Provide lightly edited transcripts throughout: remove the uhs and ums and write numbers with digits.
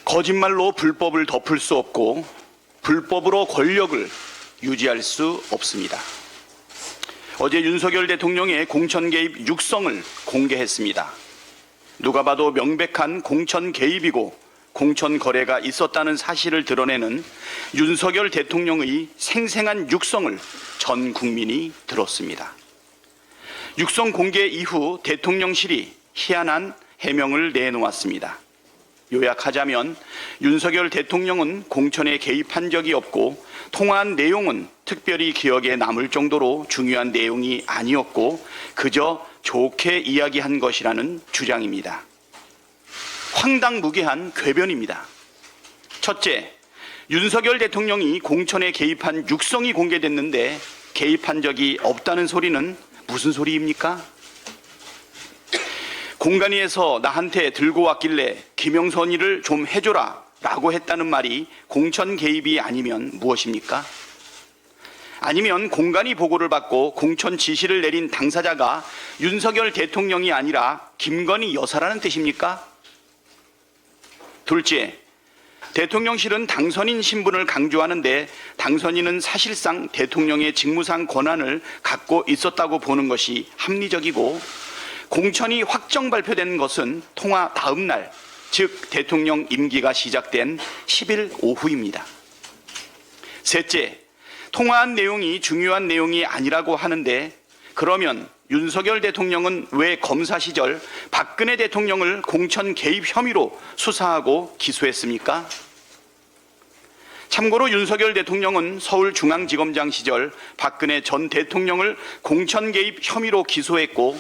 거짓말로 불법을 덮을 수 없고 불법으로 권력을 유지할 수 없습니다. 어제 윤석열 대통령의 공천 개입 육성을 공개했습니다. 누가 봐도 명백한 공천 개입이고 공천 거래가 있었다는 사실을 드러내는 윤석열 대통령의 생생한 육성을 전 국민이 들었습니다. 육성 공개 이후 대통령실이 희한한 해명을 내놓았습니다. 요약하자면 윤석열 대통령은 공천에 개입한 적이 없고 통화한 내용은 특별히 기억에 남을 정도로 중요한 내용이 아니었고 그저 좋게 이야기한 것이라는 주장입니다. 황당무계한 궤변입니다. 첫째, 윤석열 대통령이 공천에 개입한 육성이 공개됐는데 개입한 적이 없다는 소리는 무슨 소리입니까? 공간위에서 나한테 들고 왔길래 김영선이를 좀 해줘라 라고 했다는 말이 공천 개입이 아니면 무엇입니까? 아니면 공간위 보고를 받고 공천 지시를 내린 당사자가 윤석열 대통령이 아니라 김건희 여사라는 뜻입니까? 둘째, 대통령실은 당선인 신분을 강조하는데 당선인은 사실상 대통령의 직무상 권한을 갖고 있었다고 보는 것이 합리적이고 공천이 확정 발표된 것은 통화 다음 날, 즉 대통령 임기가 시작된 10일 오후입니다. 셋째, 통화한 내용이 중요한 내용이 아니라고 하는데 그러면 윤석열 대통령은 왜 검사 시절 박근혜 대통령을 공천 개입 혐의로 수사하고 기소했습니까? 참고로 윤석열 대통령은 서울중앙지검장 시절 박근혜 전 대통령을 공천 개입 혐의로 기소했고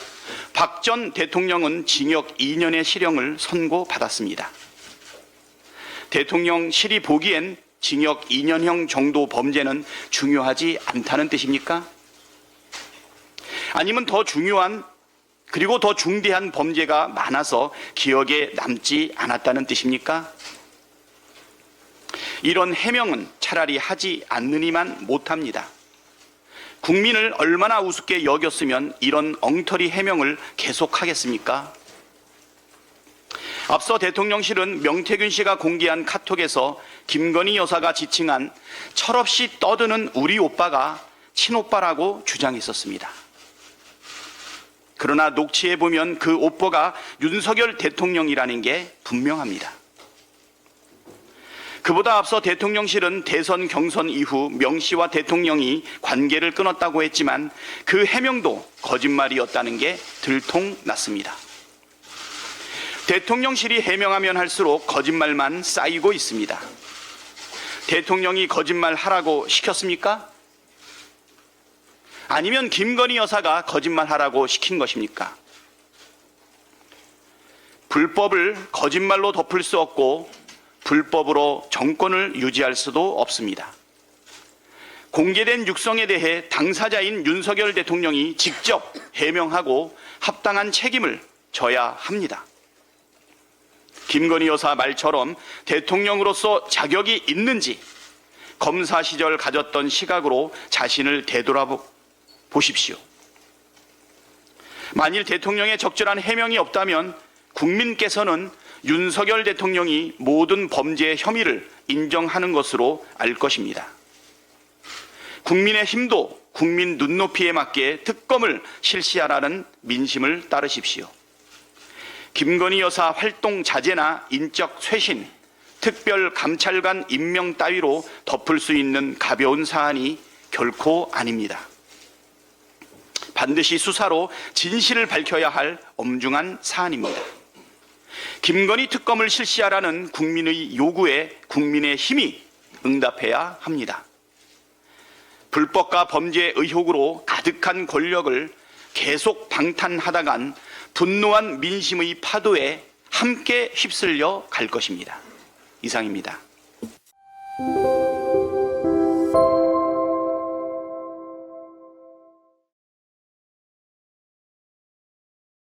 박 전 대통령은 징역 2년의 실형을 선고받았습니다. 대통령실이 보기엔 징역 2년형 정도 범죄는 중요하지 않다는 뜻입니까? 아니면 더 중요한 그리고 더 중대한 범죄가 많아서 기억에 남지 않았다는 뜻입니까? 이런 해명은 차라리 하지 않느니만 못합니다. 국민을 얼마나 우습게 여겼으면 이런 엉터리 해명을 계속하겠습니까? 앞서 대통령실은 명태균 씨가 공개한 카톡에서 김건희 여사가 지칭한 철없이 떠드는 우리 오빠가 친오빠라고 주장했었습니다. 그러나 녹취해보면 그 오빠가 윤석열 대통령이라는 게 분명합니다. 그보다 앞서 대통령실은 대선 경선 이후 명 씨와 대통령이 관계를 끊었다고 했지만 그 해명도 거짓말이었다는 게 들통났습니다. 대통령실이 해명하면 할수록 거짓말만 쌓이고 있습니다. 대통령이 거짓말하라고 시켰습니까? 아니면 김건희 여사가 거짓말하라고 시킨 것입니까? 불법을 거짓말로 덮을 수 없고 불법으로 정권을 유지할 수도 없습니다. 공개된 육성에 대해 당사자인 윤석열 대통령이 직접 해명하고 합당한 책임을 져야 합니다. 김건희 여사 말처럼 대통령으로서 자격이 있는지 검사 시절 가졌던 시각으로 자신을 되돌아보십시오. 만일 대통령의 적절한 해명이 없다면 국민께서는 윤석열 대통령이 모든 범죄 혐의를 인정하는 것으로 알 것입니다. 국민의힘도 국민 눈높이에 맞게 특검을 실시하라는 민심을 따르십시오. 김건희 여사 활동 자제나 인적 쇄신, 특별감찰관 임명 따위로 덮을 수 있는 가벼운 사안이 결코 아닙니다. 반드시 수사로 진실을 밝혀야 할 엄중한 사안입니다. 김건희 특검을 실시하라는 국민의 요구에 국민의 힘이 응답해야 합니다. 불법과 범죄 의혹으로 가득한 권력을 계속 방탄하다간 분노한 민심의 파도에 함께 휩쓸려 갈 것입니다. 이상입니다.